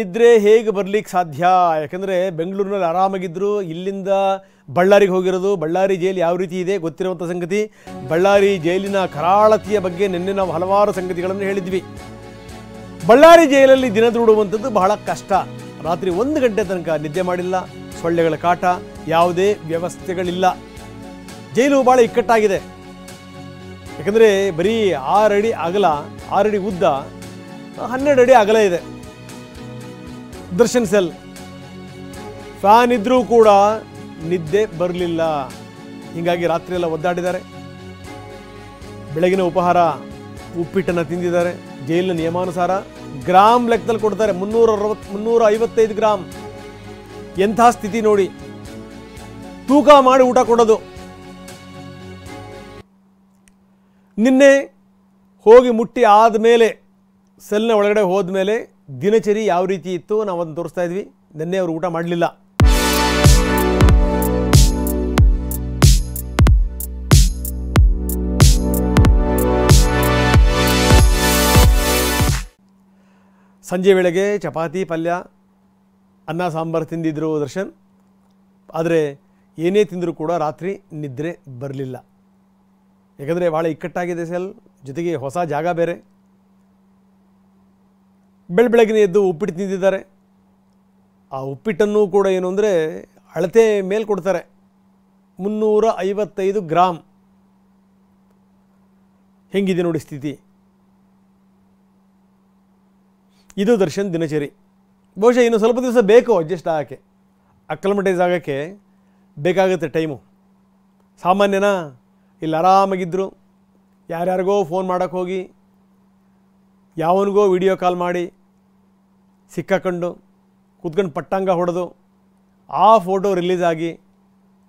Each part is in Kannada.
ನಿದ್ರೆ ಹೇಗೆ ಬರಲಿಕ್ಕೆ ಸಾಧ್ಯ? ಯಾಕಂದರೆ ಬೆಂಗಳೂರಿನಲ್ಲಿ ಆರಾಮಾಗಿದ್ದರು, ಇಲ್ಲಿಂದ ಬಳ್ಳಾರಿಗೆ ಹೋಗಿರೋದು. ಬಳ್ಳಾರಿ ಜೈಲು ಯಾವ ರೀತಿ ಇದೆ ಗೊತ್ತಿರುವಂಥ ಸಂಗತಿ. ಬಳ್ಳಾರಿ ಜೈಲಿನ ಕರಾಳತೆಯ ಬಗ್ಗೆ ನಿನ್ನೆ ನಾವು ಹಲವಾರು ಸಂಗತಿಗಳನ್ನು ಹೇಳಿದ್ವಿ. ಬಳ್ಳಾರಿ ಜೈಲಲ್ಲಿ ದಿನ ದೂಡುವಂಥದ್ದು ಬಹಳ ಕಷ್ಟ. ರಾತ್ರಿ 1 ಗಂಟೆ ತನಕ ನಿದ್ದೆ ಮಾಡಿಲ್ಲ, ಸೊಳ್ಳೆಗಳ ಕಾಟ, ಯಾವುದೇ ವ್ಯವಸ್ಥೆಗಳಿಲ್ಲ. ಜೈಲು ಭಾಳ ಇಕ್ಕಟ್ಟಾಗಿದೆ. ಯಾಕಂದರೆ ಬರೀ 6 ಅಡಿ ಅಗಲ, 6 ಅಡಿ ಉದ್ದ, 12 ಅಡಿ ಅಗಲ ಇದೆ ದರ್ಶನ್ ಸೆಲ್. ಫ್ಯಾನ್ ಇದ್ರೂ ಕೂಡ ನಿದ್ದೆ ಬರಲಿಲ್ಲ. ಹೀಗಾಗಿ ರಾತ್ರಿ ಎಲ್ಲ ಒದ್ದಾಡಿದ್ದಾರೆ. ಬೆಳಗಿನ ಉಪಹಾರ ಉಪ್ಪಿಟ್ಟನ್ನು ತಿಂದಿದ್ದಾರೆ. ಜೈಲಿನ ನಿಯಮಾನುಸಾರ ಗ್ರಾಮ್ ಲೆಕ್ಕದಲ್ಲಿ ಕೊಡ್ತಾರೆ, 355 ಗ್ರಾಮ್. ಎಂಥ ಸ್ಥಿತಿ ನೋಡಿ, ತೂಕ ಮಾಡಿ ಊಟ ಕೊಡೋದು. ನಿನ್ನೆ ಹೋಗಿ ಮುಟ್ಟಿ ಆದಮೇಲೆ, ಸೆಲ್ನ ಒಳಗಡೆ ಹೋದ್ಮೇಲೆ ದಿನಚರಿ ಯಾವ ರೀತಿ ಇತ್ತು ನಾವು ಅದನ್ನು ತೋರಿಸ್ತಾ ಇದ್ವಿ. ನಿನ್ನೆ ಅವರು ಊಟ ಮಾಡಲಿಲ್ಲ. ಸಂಜೆ ವೇಳೆಗೆ ಚಪಾತಿ ಪಲ್ಯ ಅನ್ನ ಸಾಂಬಾರು ತಿಂದಿದ್ರು ದರ್ಶನ್. ಆದರೆ ಏನೇ ತಿಂದರೂ ಕೂಡ ರಾತ್ರಿ ನಿದ್ರೆ ಬರಲಿಲ್ಲ. ಯಾಕಂದರೆ ಭಾಳ ಇಕ್ಕಟ್ಟಾಗಿದೆ ಸೆಲ್, ಜೊತೆಗೆ ಹೊಸ ಜಾಗ ಬೇರೆ. ಬೆಳಗಿನ ಎದ್ದು ಉಪ್ಪಿಟ್ಟು ತಿಂದಿದ್ದಾರೆ. ಆ ಉಪ್ಪಿಟ್ಟನ್ನು ಕೂಡ ಏನು ಅಂದರೆ ಅಳತೆ ಮೇಲೆ ಕೊಡ್ತಾರೆ, 355 ಗ್ರಾಮ್. ಹೆಂಗಿದೆ ನೋಡಿ ಸ್ಥಿತಿ. ಇದು ದರ್ಶನ್ ದಿನಚರಿ. ಬಹುಶಃ ಇನ್ನು ಸ್ವಲ್ಪ ದಿವಸ ಬೇಕು ಅಡ್ಜಸ್ಟ್ ಆಗೋಕ್ಕೆ, ಅಕ್ಲಮಟೈಸ್ ಆಗೋಕ್ಕೆ ಬೇಕಾಗುತ್ತೆ ಟೈಮು. ಸಾಮಾನ್ಯನ ಇಲ್ಲಿ ಆರಾಮಾಗಿದ್ದರು, ಯಾರ್ಯಾರಿಗೋ ಫೋನ್ ಮಾಡೋಕ್ಕೆ ಹೋಗಿ, ಯಾವನಿಗೋ ವಿಡಿಯೋ ಕಾಲ್ ಮಾಡಿ ಸಿಕ್ಕಾಕೊಂಡು ಕೂತ್ಕೊಂಡು ಪಟ್ಟಂಗ ಹೊಡೆದು ಆ ಫೋಟೋ ರಿಲೀಸ್ ಆಗಿ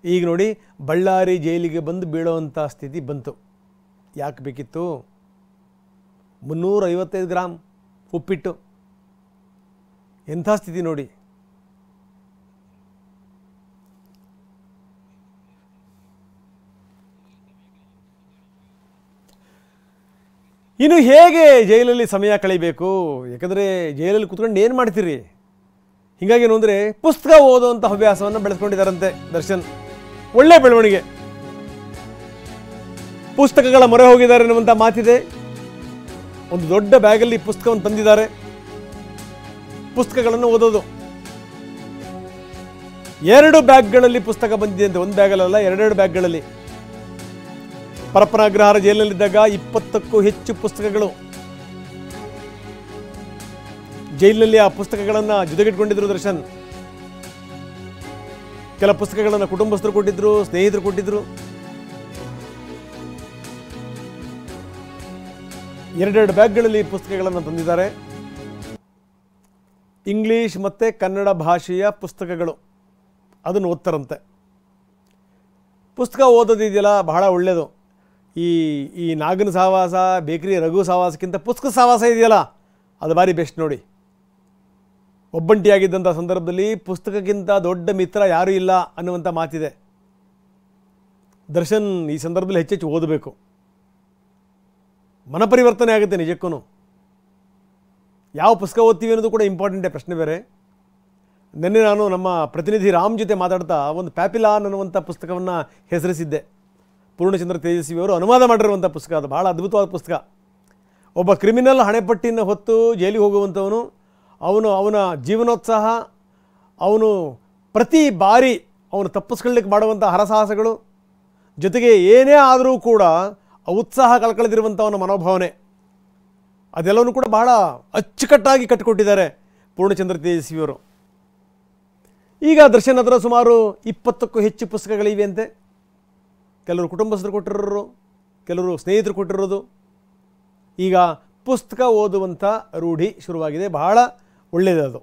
ಈಗ ನೋಡಿ ಬಳ್ಳಾರಿ ಜೈಲಿಗೆ ಬಂದು ಬೀಳೋವಂಥ ಸ್ಥಿತಿ ಬಂತು. ಯಾಕೆ ಬೇಕಿತ್ತು? 355 ಗ್ರಾಮ್ ಉಪ್ಪಿಟ್ಟು. ಎಂಥ ಸ್ಥಿತಿ ನೋಡಿ. ಇನ್ನು ಹೇಗೆ ಜೈಲಲ್ಲಿ ಸಮಯ ಕಳೀಬೇಕು? ಯಾಕಂದರೆ ಜೈಲಲ್ಲಿ ಕೂತ್ಕೊಂಡು ಏನು ಮಾಡ್ತೀರಿ? ಹೀಗಾಗಿ ಏನು ಅಂದರೆ ಪುಸ್ತಕ ಓದುವಂಥ ಹವ್ಯಾಸವನ್ನು ಬೆಳೆಸ್ಕೊಂಡಿದ್ದಾರಂತೆ ದರ್ಶನ್. ಒಳ್ಳೆ ಬೆಳವಣಿಗೆ. ಪುಸ್ತಕಗಳ ಮೊರೆ ಹೋಗಿದ್ದಾರೆ ಎನ್ನುವಂಥ ಮಾತಿದೆ. ಒಂದು ದೊಡ್ಡ ಬ್ಯಾಗಲ್ಲಿ ಪುಸ್ತಕವನ್ನು ತಂದಿದ್ದಾರೆ, ಪುಸ್ತಕಗಳನ್ನು ಓದೋದು. 2 ಬ್ಯಾಗ್ಗಳಲ್ಲಿ ಪುಸ್ತಕ ಬಂದಿದೆ ಅಂತೆ, 1 ಬ್ಯಾಗಲ್ಲ, 2 ಬ್ಯಾಗ್ಗಳಲ್ಲಿ. ಪರಪ್ಪನ ಅಗ್ರಹಾರ ಜೈಲಿನಲ್ಲಿದ್ದಾಗ 20ಕ್ಕೂ ಹೆಚ್ಚು ಪುಸ್ತಕಗಳು. ಜೈಲಿನಲ್ಲಿ ಆ ಪುಸ್ತಕಗಳನ್ನು ಜೊತೆಗಿಟ್ಕೊಂಡಿದ್ರು ದರ್ಶನ್. ಕೆಲ ಪುಸ್ತಕಗಳನ್ನು ಕುಟುಂಬಸ್ಥರು ಕೊಟ್ಟಿದ್ರು, ಸ್ನೇಹಿತರು ಕೊಟ್ಟಿದ್ರು. 2 ಬ್ಯಾಗ್ಗಳಲ್ಲಿ ಪುಸ್ತಕಗಳನ್ನು ತಂದಿದ್ದಾರೆ. ಇಂಗ್ಲೀಷ್ ಮತ್ತು ಕನ್ನಡ ಭಾಷೆಯ ಪುಸ್ತಕಗಳು, ಅದನ್ನು ಓದ್ತಾರಂತೆ. ಪುಸ್ತಕ ಓದೋದಿದೆಯಲ್ಲ ಬಹಳ ಒಳ್ಳೆಯದು. ಈ ನಾಗನ ಸಹವಾಸ, ಬೇಕರಿ ರಘು ಸಹವಾಸಕ್ಕಿಂತ ಪುಸ್ತಕ ಸಹವಾಸ ಇದೆಯಲ್ಲ ಅದು ಭಾರಿ ಬೆಸ್ಟ್ ನೋಡಿ. ಒಬ್ಬಂಟಿಯಾಗಿದ್ದಂಥ ಸಂದರ್ಭದಲ್ಲಿ ಪುಸ್ತಕಕ್ಕಿಂತ ದೊಡ್ಡ ಮಿತ್ರ ಯಾರೂ ಇಲ್ಲ ಅನ್ನುವಂಥ ಮಾತಿದೆ. ದರ್ಶನ್ ಈ ಸಂದರ್ಭದಲ್ಲಿ ಹೆಚ್ಚೆಚ್ಚು ಓದಬೇಕು. ಮನಪರಿವರ್ತನೆ ಆಗುತ್ತೆ ನಿಜಕ್ಕೂ. ಯಾವ ಪುಸ್ತಕ ಓದ್ತೀವಿ ಅನ್ನೋದು ಕೂಡ ಇಂಪಾರ್ಟೆಂಟೇ, ಪ್ರಶ್ನೆ ಬೇರೆ. ನಿನ್ನೆ ನಾನು ನಮ್ಮ ಪ್ರತಿನಿಧಿ ರಾಮ್ ಜೊತೆ ಮಾತಾಡ್ತಾ ಒಂದು ಪ್ಯಾಪಿಲಾನ್ ಅನ್ನುವಂಥ ಪುಸ್ತಕವನ್ನು ಹೆಸರಿಸಿದ್ದೆ. ಪೂರ್ಣಚಂದ್ರ ತೇಜಸ್ವಿಯವರು ಅನುವಾದ ಮಾಡಿರುವಂಥ ಪುಸ್ತಕ. ಅದು ಭಾಳ ಅದ್ಭುತವಾದ ಪುಸ್ತಕ. ಒಬ್ಬ ಕ್ರಿಮಿನಲ್ ಹಣೆಪಟ್ಟಿನ ಹೊತ್ತು ಜೈಲಿಗೆ ಹೋಗುವಂಥವನು, ಅವನ ಜೀವನೋತ್ಸಾಹ, ಅವನು ಪ್ರತಿ ಬಾರಿ ಅವನು ತಪ್ಪಿಸ್ಕೊಳ್ಳಿಕ್ಕೆ ಮಾಡುವಂಥ ಹರಸಾಹಸಗಳು, ಜೊತೆಗೆ ಏನೇ ಆದರೂ ಕೂಡ ಉತ್ಸಾಹ ಕಳ್ಕಳೆದಿರುವಂಥವನ ಮನೋಭಾವನೆ, ಅದೆಲ್ಲವೂ ಕೂಡ ಬಹಳ ಅಚ್ಚುಕಟ್ಟಾಗಿ ಕಟ್ಟಿಕೊಟ್ಟಿದ್ದಾರೆ ಪೂರ್ಣಚಂದ್ರ ತೇಜಸ್ವಿಯವರು. ಈಗ ದರ್ಶನ್ ಹತ್ರ ಸುಮಾರು 20ಕ್ಕೂ ಹೆಚ್ಚು ಪುಸ್ತಕಗಳಿವೆ ಅಂತೆ. ಕೆಲವರು ಕುಟುಂಬಸ್ಥರು ಕೊಟ್ಟಿರೋರು, ಕೆಲವರು ಸ್ನೇಹಿತರು ಕೊಟ್ಟಿರೋದು. ಈಗ ಪುಸ್ತಕ ಓದುವಂಥ ರೂಢಿ ಶುರುವಾಗಿದೆ. ಬಹಳ ಒಳ್ಳೆಯದು ಅದು.